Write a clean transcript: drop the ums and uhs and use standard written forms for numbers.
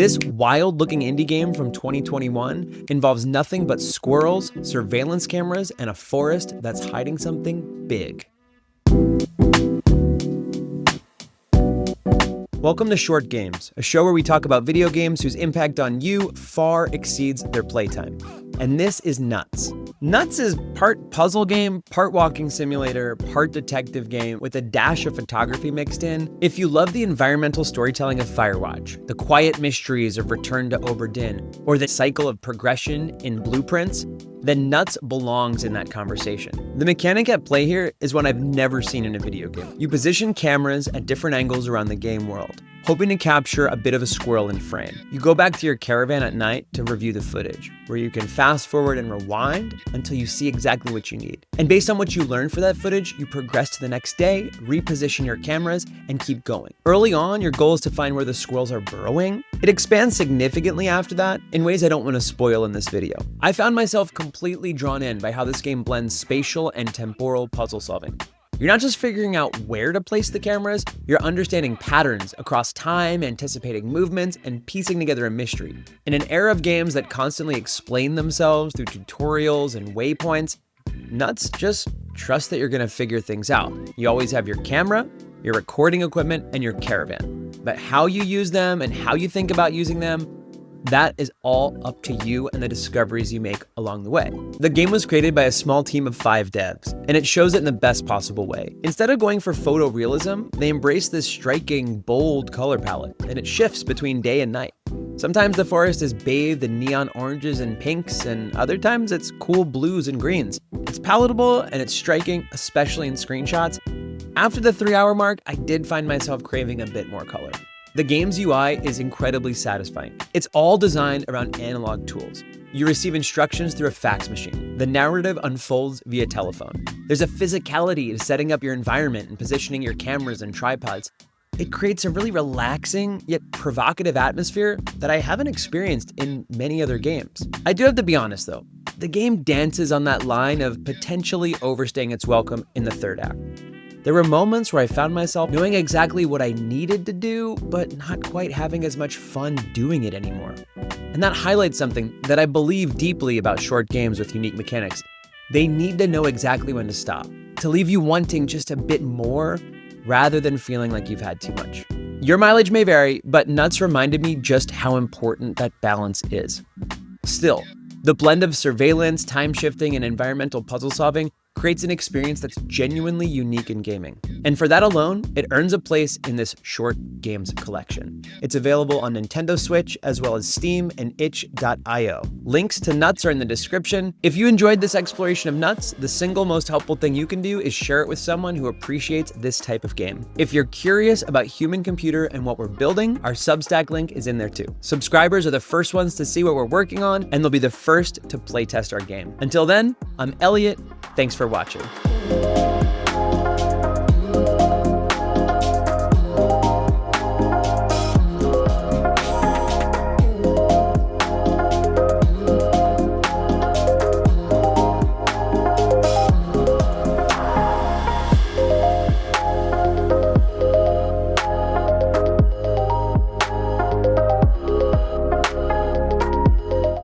This wild-looking indie game from 2021 involves nothing but squirrels, surveillance cameras, and a forest that's hiding something big. Welcome to Short Games, a show where we talk about video games whose impact on you far exceeds their playtime. And this is Nuts. Nuts is part puzzle game, part walking simulator, part detective game with a dash of photography mixed in. If you love the environmental storytelling of Firewatch, the quiet mysteries of Return to Obra Dinn, or the cycle of progression in Blueprints, then Nuts belongs in that conversation. The mechanic at play here is one I've never seen in a video game. You position cameras at different angles around the game world, hoping to capture a bit of a squirrel in frame. You go back to your caravan at night to review the footage, where you can fast forward and rewind until you see exactly what you need. And based on what you learn for that footage, you progress to the next day, reposition your cameras, and keep going. Early on, your goal is to find where the squirrels are burrowing. It expands significantly after that in ways I don't want to spoil in this video. I found myself completely drawn in by how this game blends spatial and temporal puzzle solving. You're not just figuring out where to place the cameras, you're understanding patterns across time, anticipating movements, and piecing together a mystery. In an era of games that constantly explain themselves through tutorials and waypoints, Nuts just trust that you're gonna figure things out. You always have your camera, your recording equipment, and your caravan. But how you use them and how you think about using them, that is all up to you and the discoveries you make along the way. The game was created by a small team of 5 devs, and it shows it in the best possible way. Instead of going for photorealism, they embrace this striking, bold color palette, and it shifts between day and night. Sometimes the forest is bathed in neon oranges and pinks, and other times it's cool blues and greens. It's palatable and it's striking, especially in screenshots. After the 3-hour mark, I did find myself craving a bit more color. The game's UI is incredibly satisfying. It's all designed around analog tools. You receive instructions through a fax machine. The narrative unfolds via telephone. There's a physicality to setting up your environment and positioning your cameras and tripods. It creates a really relaxing yet provocative atmosphere that I haven't experienced in many other games. I do have to be honest though, the game dances on that line of potentially overstaying its welcome in the 3rd act. There were moments where I found myself knowing exactly what I needed to do, but not quite having as much fun doing it anymore. And that highlights something that I believe deeply about short games with unique mechanics. They need to know exactly when to stop, to leave you wanting just a bit more rather than feeling like you've had too much. Your mileage may vary, but Nuts reminded me just how important that balance is. Still, the blend of surveillance, time shifting, and environmental puzzle solving creates an experience that's genuinely unique in gaming. And for that alone, it earns a place in this short games collection. It's available on Nintendo Switch as well as Steam and itch.io. Links to Nuts are in the description. If you enjoyed this exploration of Nuts, the single most helpful thing you can do is share it with someone who appreciates this type of game. If you're curious about Human Computer and what we're building, our Substack link is in there too. Subscribers are the first ones to see what we're working on, and they'll be the first to playtest our game. Until then, I'm Elliot. Thanks for watching.